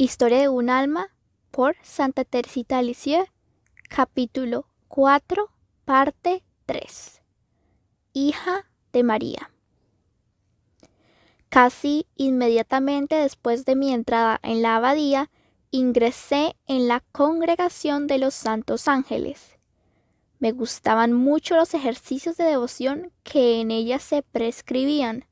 Historia de un alma por Santa Teresita de Lisieux, capítulo 4, parte 3. Hija de María. Casi inmediatamente después de mi entrada en la abadía, ingresé en la congregación de los Santos Ángeles. Me gustaban mucho los ejercicios de devoción que en ella se prescribían,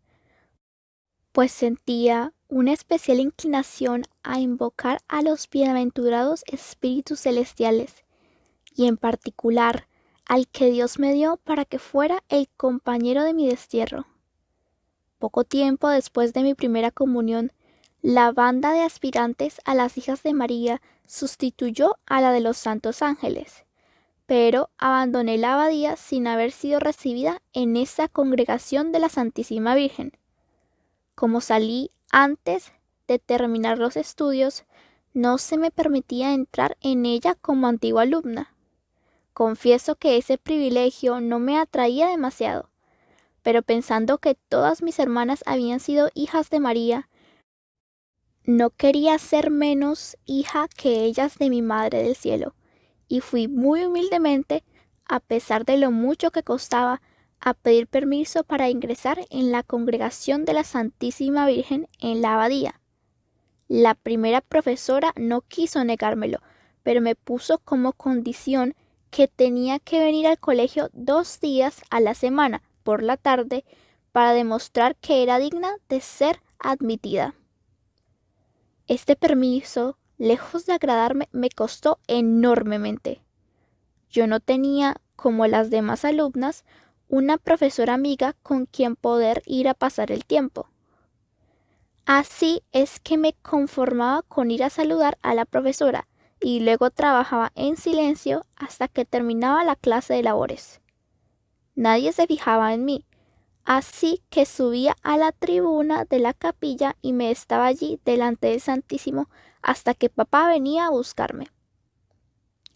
pues sentía una especial inclinación a invocar a los bienaventurados espíritus celestiales, y en particular al que Dios me dio para que fuera el compañero de mi destierro. Poco tiempo después de mi primera comunión, la banda de aspirantes a las hijas de María sustituyó a la de los Santos Ángeles, pero abandoné la abadía sin haber sido recibida en esa congregación de la Santísima Virgen. Como salí antes de terminar los estudios, no se me permitía entrar en ella como antigua alumna. Confieso que ese privilegio no me atraía demasiado, pero pensando que todas mis hermanas habían sido hijas de María, no quería ser menos hija que ellas de mi Madre del Cielo, y fui muy humildemente, a pesar de lo mucho que costaba, a pedir permiso para ingresar en la congregación de la Santísima Virgen en la abadía. La primera profesora no quiso negármelo, pero me puso como condición que tenía que venir al colegio 2 días a la semana, por la tarde, para demostrar que era digna de ser admitida. Este permiso, lejos de agradarme, me costó enormemente. Yo no tenía, como las demás alumnas, una profesora amiga con quien poder ir a pasar el tiempo. Así es que me conformaba con ir a saludar a la profesora y luego trabajaba en silencio hasta que terminaba la clase de labores. Nadie se fijaba en mí, así que subía a la tribuna de la capilla y me estaba allí delante del Santísimo hasta que papá venía a buscarme.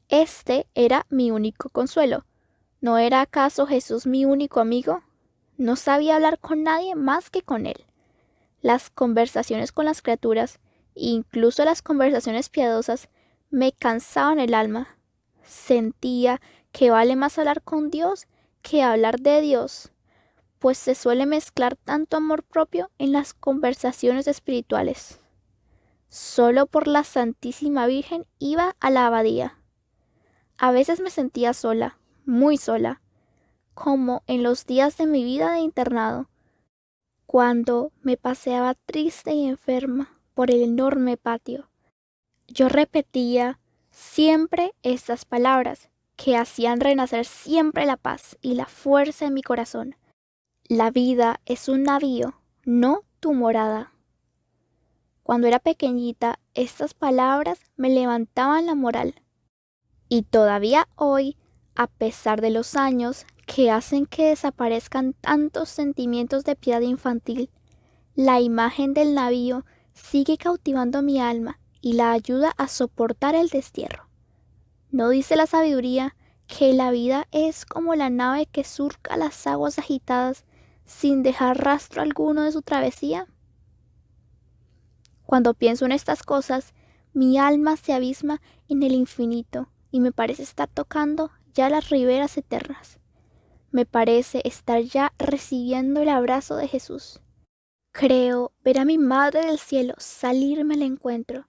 Este era mi único consuelo. ¿No era acaso Jesús mi único amigo? No sabía hablar con nadie más que con él. Las conversaciones con las criaturas, incluso las conversaciones piadosas, me cansaban el alma. Sentía que vale más hablar con Dios que hablar de Dios, pues se suele mezclar tanto amor propio en las conversaciones espirituales. Solo por la Santísima Virgen iba a la abadía. A veces me sentía sola, muy sola, como en los días de mi vida de internado, cuando me paseaba triste y enferma por el enorme patio. Yo repetía siempre estas palabras que hacían renacer siempre la paz y la fuerza en mi corazón. La vida es un navío, no tu morada. Cuando era pequeñita, estas palabras me levantaban la moral. Y todavía hoy, a pesar de los años que hacen que desaparezcan tantos sentimientos de piedad infantil, la imagen del navío sigue cautivando mi alma y la ayuda a soportar el destierro. ¿No dice la sabiduría que la vida es como la nave que surca las aguas agitadas sin dejar rastro alguno de su travesía? Cuando pienso en estas cosas, mi alma se abisma en el infinito y me parece estar tocando ya las riberas eternas. Me parece estar ya recibiendo el abrazo de Jesús. Creo ver a mi Madre del Cielo salirme al encuentro,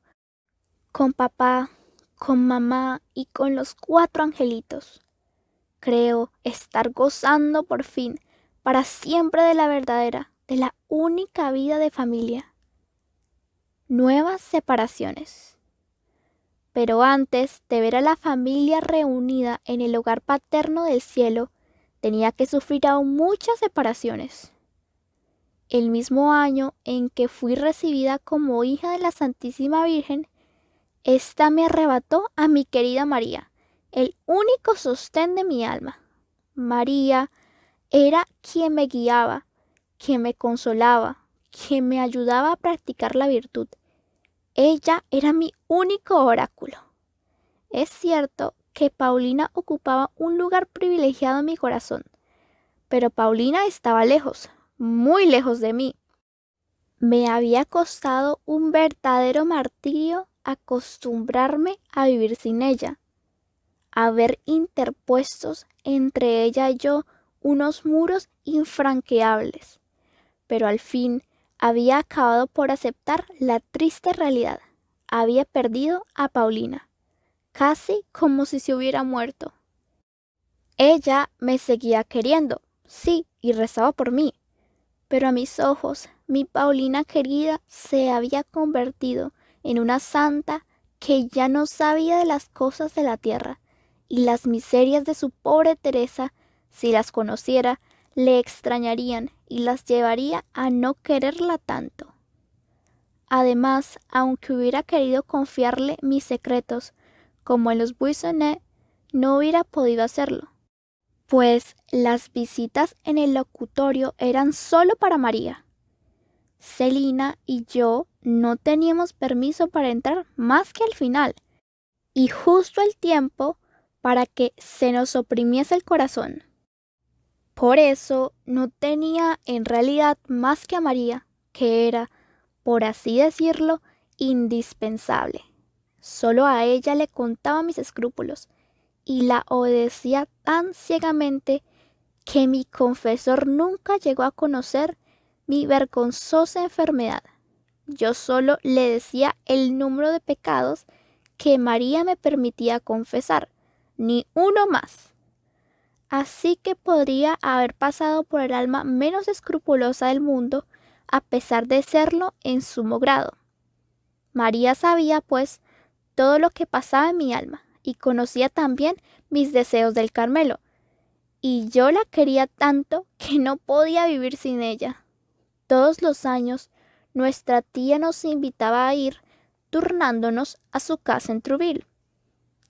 con papá, con mamá y con los 4 angelitos. Creo estar gozando por fin, para siempre de la verdadera, de la única vida de familia. Nuevas separaciones. Pero antes de ver a la familia reunida en el hogar paterno del cielo, tenía que sufrir aún muchas separaciones. El mismo año en que fui recibida como hija de la Santísima Virgen, ésta me arrebató a mi querida María, el único sostén de mi alma. María era quien me guiaba, quien me consolaba, quien me ayudaba a practicar la virtud. Ella era mi único oráculo. Es cierto que Paulina ocupaba un lugar privilegiado en mi corazón, pero Paulina estaba lejos, muy lejos de mí. Me había costado un verdadero martirio acostumbrarme a vivir sin ella, a ver interpuestos entre ella y yo unos muros infranqueables, pero al fin había acabado por aceptar la triste realidad. Había perdido a Paulina, casi como si se hubiera muerto. Ella me seguía queriendo, sí, y rezaba por mí, pero a mis ojos, mi Paulina querida se había convertido en una santa que ya no sabía de las cosas de la tierra, y las miserias de su pobre Teresa, si las conociera, le extrañarían y las llevaría a no quererla tanto. Además, aunque hubiera querido confiarle mis secretos, como en los Buissonets, no hubiera podido hacerlo, pues las visitas en el locutorio eran solo para María. Celina y yo no teníamos permiso para entrar más que al final, y justo el tiempo para que se nos oprimiese el corazón. Por eso no tenía en realidad más que a María, que era, por así decirlo, indispensable. Solo a ella le contaba mis escrúpulos, y la obedecía tan ciegamente que mi confesor nunca llegó a conocer mi vergonzosa enfermedad. Yo solo le decía el número de pecados que María me permitía confesar, ni uno más. Así que podría haber pasado por el alma menos escrupulosa del mundo, a pesar de serlo en sumo grado. María sabía, pues, todo lo que pasaba en mi alma, y conocía también mis deseos del Carmelo, y yo la quería tanto que no podía vivir sin ella. Todos los años, nuestra tía nos invitaba a ir turnándonos a su casa en Trouville.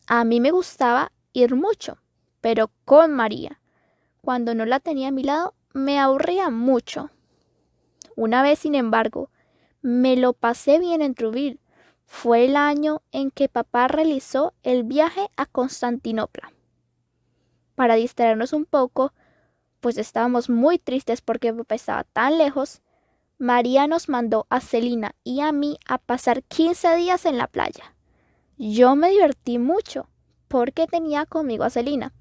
A mí me gustaba ir mucho, pero con María. Cuando no la tenía a mi lado, me aburría mucho. Una vez, sin embargo, me lo pasé bien en Trouville. Fue el año en que papá realizó el viaje a Constantinopla. Para distraernos un poco, pues estábamos muy tristes porque papá estaba tan lejos, María nos mandó a Celina y a mí a pasar 15 días en la playa. Yo me divertí mucho porque tenía conmigo a Celina.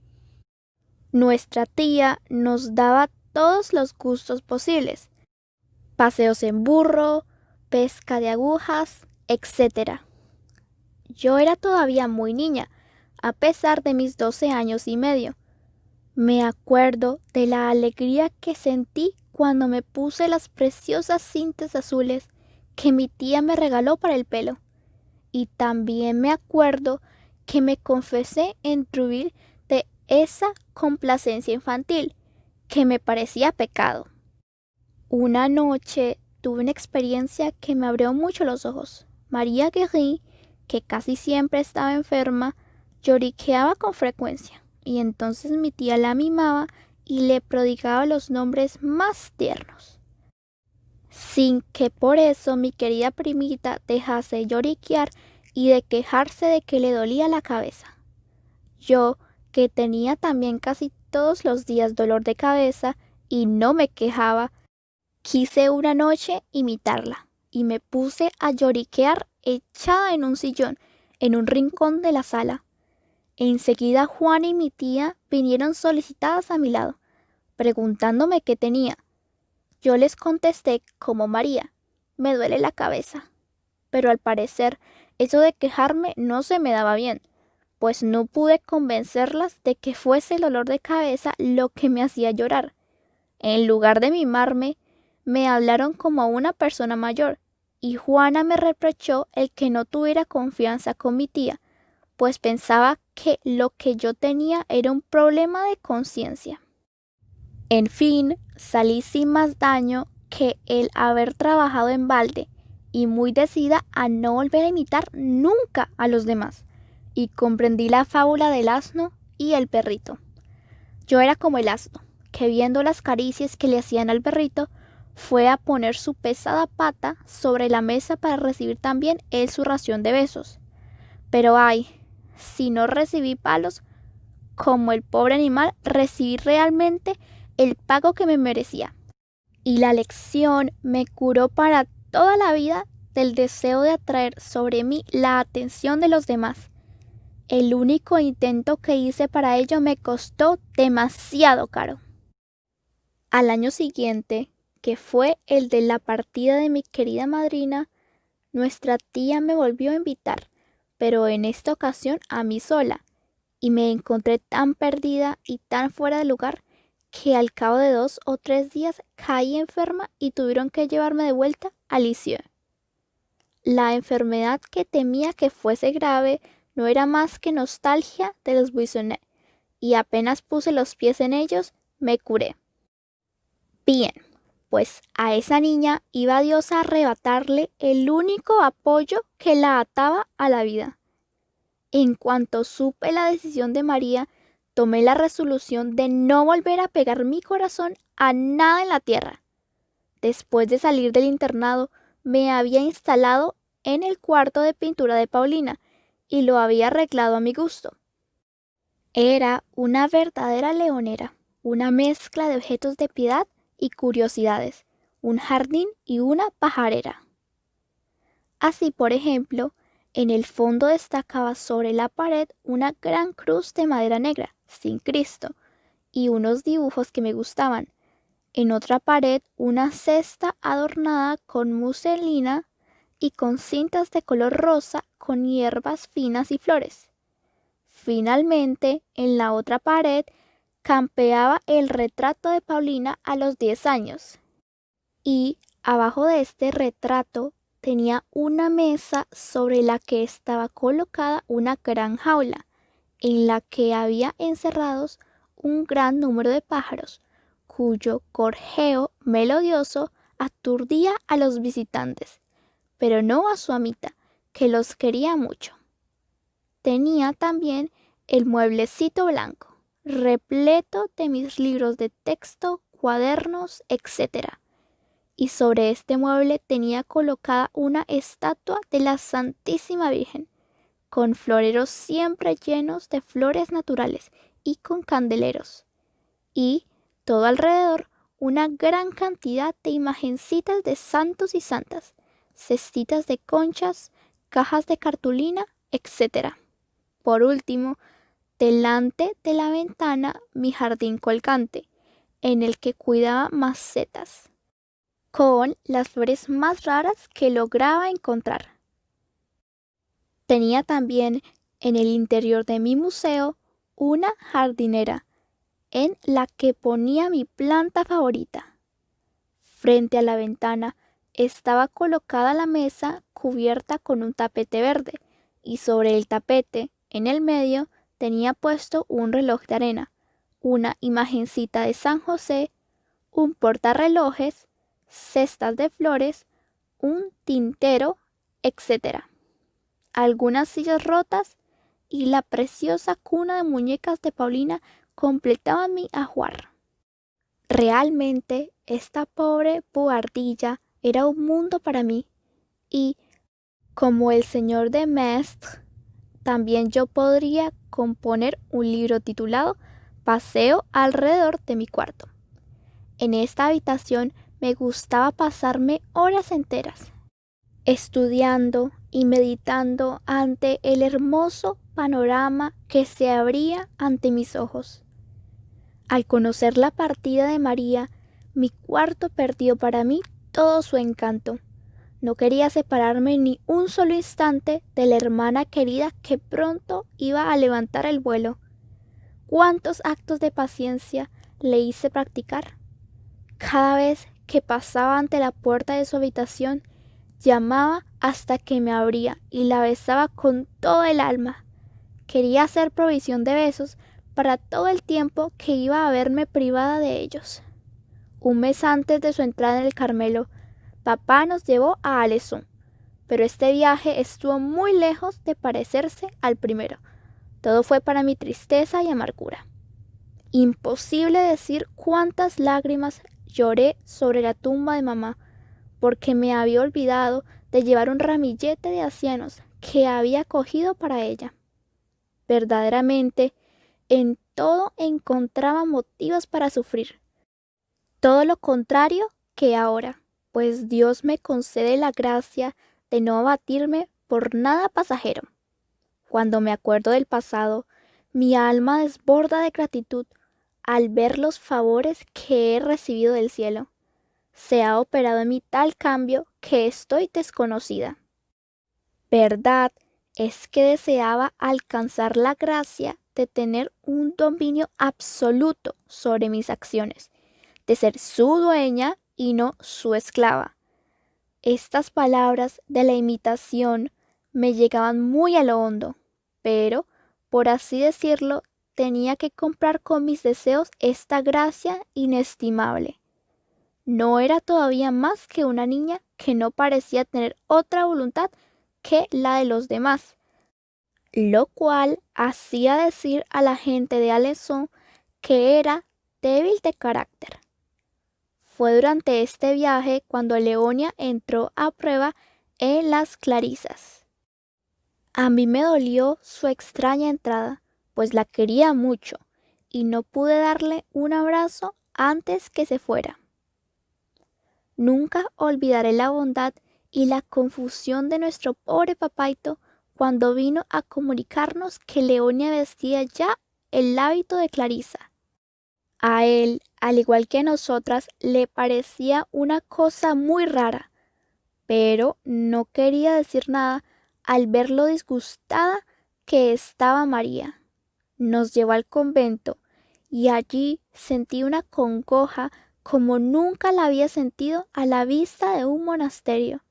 Nuestra tía nos daba todos los gustos posibles: paseos en burro, pesca de agujas, etc. Yo era todavía muy niña, a pesar de mis 12 años y medio. Me acuerdo de la alegría que sentí cuando me puse las preciosas cintas azules que mi tía me regaló para el pelo. Y también me acuerdo que me confesé en Trouville de esa complacencia infantil que me parecía pecado. Una noche tuve una experiencia que me abrió mucho los ojos. María Guérin, que casi siempre estaba enferma, lloriqueaba con frecuencia, y entonces mi tía la mimaba y le prodigaba los nombres más tiernos, sin que por eso mi querida primita dejase de lloriquear y de quejarse de que le dolía la cabeza. Yo, que tenía también casi todos los días dolor de cabeza y no me quejaba, quise una noche imitarla y me puse a lloriquear echada en un sillón en un rincón de la sala. Enseguida Juana y mi tía vinieron solicitadas a mi lado, preguntándome qué tenía. Yo les contesté como María: me duele la cabeza. Pero al parecer eso de quejarme no se me daba bien, pues no pude convencerlas de que fuese el dolor de cabeza lo que me hacía llorar. En lugar de mimarme, me hablaron como a una persona mayor, y Juana me reprochó el que no tuviera confianza con mi tía, pues pensaba que lo que yo tenía era un problema de conciencia. En fin, salí sin más daño que el haber trabajado en balde, y muy decidida a no volver a imitar nunca a los demás, y comprendí la fábula del asno y el perrito. Yo era como el asno, que viendo las caricias que le hacían al perrito, fue a poner su pesada pata sobre la mesa para recibir también él su ración de besos. Pero ay, si no recibí palos, como el pobre animal, recibí realmente el pago que me merecía. Y la lección me curó para toda la vida del deseo de atraer sobre mí la atención de los demás. El único intento que hice para ello me costó demasiado caro. Al año siguiente, que fue el de la partida de mi querida madrina, nuestra tía me volvió a invitar, pero en esta ocasión a mí sola, y me encontré tan perdida y tan fuera de lugar que al cabo de 2 o 3 días caí enferma y tuvieron que llevarme de vuelta a Lisieux. La enfermedad que temía que fuese grave no era más que nostalgia de los Buissonets, y apenas puse los pies en ellos, me curé. Bien, pues a esa niña iba Dios a arrebatarle el único apoyo que la ataba a la vida. En cuanto supe la decisión de María, tomé la resolución de no volver a pegar mi corazón a nada en la tierra. Después de salir del internado, me había instalado en el cuarto de pintura de Paulina y lo había arreglado a mi gusto. Era una verdadera leonera, una mezcla de objetos de piedad y curiosidades, un jardín y una pajarera. Así, por ejemplo, en el fondo destacaba sobre la pared una gran cruz de madera negra, sin Cristo, y unos dibujos que me gustaban. En otra pared una cesta adornada con muselina y con cintas de color rosa con hierbas finas y flores. Finalmente, en la otra pared campeaba el retrato de Paulina a los 10 años. Y abajo de este retrato tenía una mesa sobre la que estaba colocada una gran jaula, en la que había encerrados un gran número de pájaros, cuyo gorjeo melodioso aturdía a los visitantes, pero no a su amita, que los quería mucho. Tenía también el mueblecito blanco, repleto de mis libros de texto, cuadernos, etc. Y sobre este mueble tenía colocada una estatua de la Santísima Virgen, con floreros siempre llenos de flores naturales y con candeleros. Y, todo alrededor, una gran cantidad de imagencitas de santos y santas, cestitas de conchas, cajas de cartulina, etc. Por último, delante de la ventana, mi jardín colgante, en el que cuidaba macetas, con las flores más raras que lograba encontrar. Tenía también en el interior de mi museo una jardinera, en la que ponía mi planta favorita. Frente a la ventana estaba colocada la mesa cubierta con un tapete verde, y sobre el tapete, en el medio, tenía puesto un reloj de arena, una imagencita de San José, un portarrelojes, cestas de flores, un tintero, etc. Algunas sillas rotas y la preciosa cuna de muñecas de Paulina completaban mi ajuar. Realmente, esta pobre buhardilla era un mundo para mí, y, como el señor de Maistre, también yo podría componer un libro titulado Paseo alrededor de mi cuarto. En esta habitación me gustaba pasarme horas enteras, estudiando y meditando ante el hermoso panorama que se abría ante mis ojos. Al conocer la partida de María, mi cuarto perdió para mí todo su encanto. No quería separarme ni un solo instante de la hermana querida que pronto iba a levantar el vuelo. ¿Cuántos actos de paciencia le hice practicar? Cada vez que pasaba ante la puerta de su habitación, llamaba hasta que me abría y la besaba con todo el alma. Quería hacer provisión de besos para todo el tiempo que iba a verme privada de ellos. Un mes antes de su entrada en el Carmelo, papá nos llevó a Alezón, pero este viaje estuvo muy lejos de parecerse al primero. Todo fue para mi tristeza y amargura. Imposible decir cuántas lágrimas lloré sobre la tumba de mamá, porque me había olvidado de llevar un ramillete de acianos que había cogido para ella. Verdaderamente, en todo encontraba motivos para sufrir. Todo lo contrario que ahora, pues Dios me concede la gracia de no abatirme por nada pasajero. Cuando me acuerdo del pasado, mi alma desborda de gratitud al ver los favores que he recibido del cielo. Se ha operado en mí tal cambio que estoy desconocida. Verdad es que deseaba alcanzar la gracia de tener un dominio absoluto sobre mis acciones, de ser su dueña y no su esclava. Estas palabras de la imitación me llegaban muy a lo hondo, pero, por así decirlo, tenía que comprar con mis deseos esta gracia inestimable. No era todavía más que una niña que no parecía tener otra voluntad que la de los demás, lo cual hacía decir a la gente de Alençon que era débil de carácter. Fue durante este viaje cuando Leonia entró a prueba en las Clarisas. A mí me dolió su extraña entrada, pues la quería mucho y no pude darle un abrazo antes que se fuera. Nunca olvidaré la bondad y la confusión de nuestro pobre papaito cuando vino a comunicarnos que Leonia vestía ya el hábito de Clarisa. A él, al igual que a nosotras, le parecía una cosa muy rara, pero no quería decir nada al ver lo disgustada que estaba María. Nos llevó al convento y allí sentí una congoja como nunca la había sentido a la vista de un monasterio.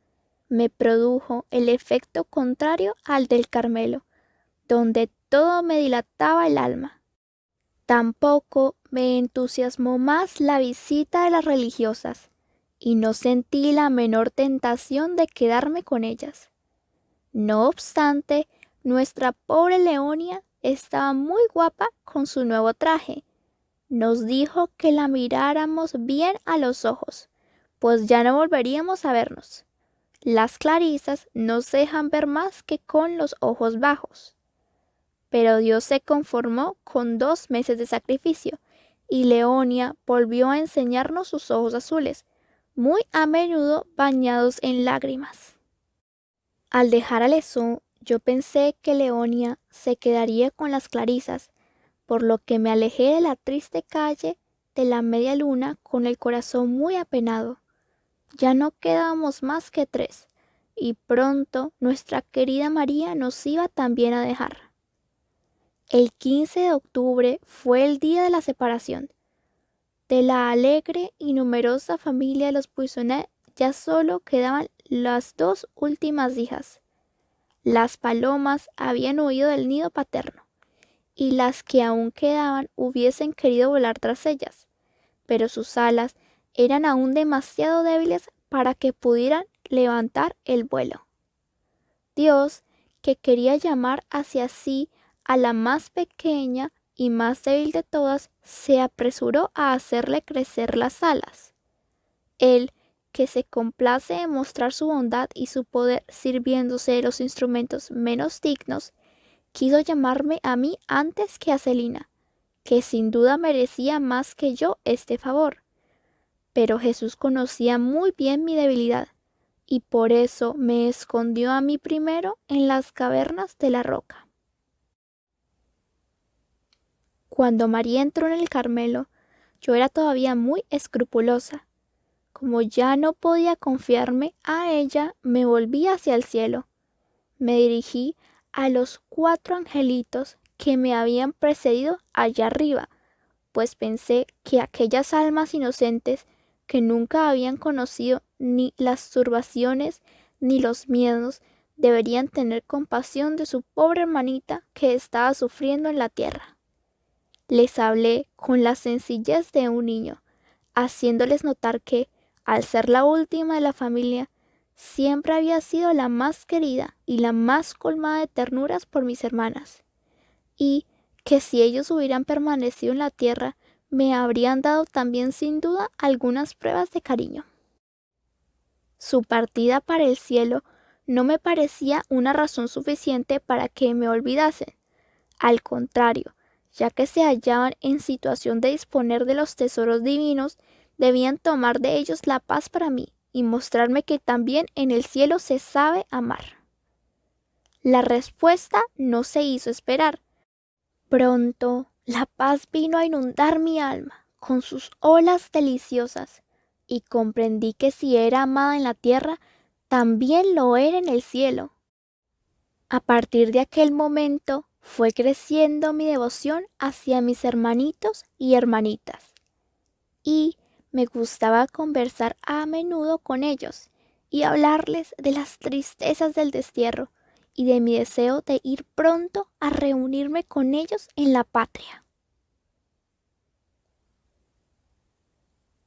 Me produjo el efecto contrario al del Carmelo, donde todo me dilataba el alma. Tampoco me entusiasmó más la visita de las religiosas, y no sentí la menor tentación de quedarme con ellas. No obstante, nuestra pobre Leonia estaba muy guapa con su nuevo traje. Nos dijo que la miráramos bien a los ojos, pues ya no volveríamos a vernos. Las Clarisas no se dejan ver más que con los ojos bajos. Pero Dios se conformó con 2 meses de sacrificio, y Leonia volvió a enseñarnos sus ojos azules, muy a menudo bañados en lágrimas. Al dejar a Alençon, yo pensé que Leonia se quedaría con las Clarisas, por lo que me alejé de la triste calle de la Media Luna con el corazón muy apenado. Ya no quedábamos más que 3, y pronto nuestra querida María nos iba también a dejar. El 15 de octubre fue el día de la separación. De la alegre y numerosa familia de los Buissonnet ya solo quedaban las 2 últimas hijas. Las palomas habían huido del nido paterno, y las que aún quedaban hubiesen querido volar tras ellas, pero sus alas eran aún demasiado débiles para que pudieran levantar el vuelo. Dios, que quería llamar hacia sí a la más pequeña y más débil de todas, se apresuró a hacerle crecer las alas. Él, que se complace en mostrar su bondad y su poder sirviéndose de los instrumentos menos dignos, quiso llamarme a mí antes que a Celina, que sin duda merecía más que yo este favor. Pero Jesús conocía muy bien mi debilidad, y por eso me escondió a mí primero en las cavernas de la roca. Cuando María entró en el Carmelo, yo era todavía muy escrupulosa. Como ya no podía confiarme a ella, me volví hacia el cielo. Me dirigí a los 4 angelitos que me habían precedido allá arriba, pues pensé que aquellas almas inocentes que nunca habían conocido ni las turbaciones ni los miedos deberían tener compasión de su pobre hermanita que estaba sufriendo en la tierra. Les hablé con la sencillez de un niño, haciéndoles notar que, al ser la última de la familia, siempre había sido la más querida y la más colmada de ternuras por mis hermanas, y que si ellos hubieran permanecido en la tierra, me habrían dado también sin duda algunas pruebas de cariño. Su partida para el cielo no me parecía una razón suficiente para que me olvidasen. Al contrario, ya que se hallaban en situación de disponer de los tesoros divinos, debían tomar de ellos la paz para mí y mostrarme que también en el cielo se sabe amar. La respuesta no se hizo esperar. Pronto la paz vino a inundar mi alma con sus olas deliciosas y comprendí que si era amada en la tierra, también lo era en el cielo. A partir de aquel momento fue creciendo mi devoción hacia mis hermanitos y hermanitas, y me gustaba conversar a menudo con ellos y hablarles de las tristezas del destierro y de mi deseo de ir pronto a reunirme con ellos en la patria.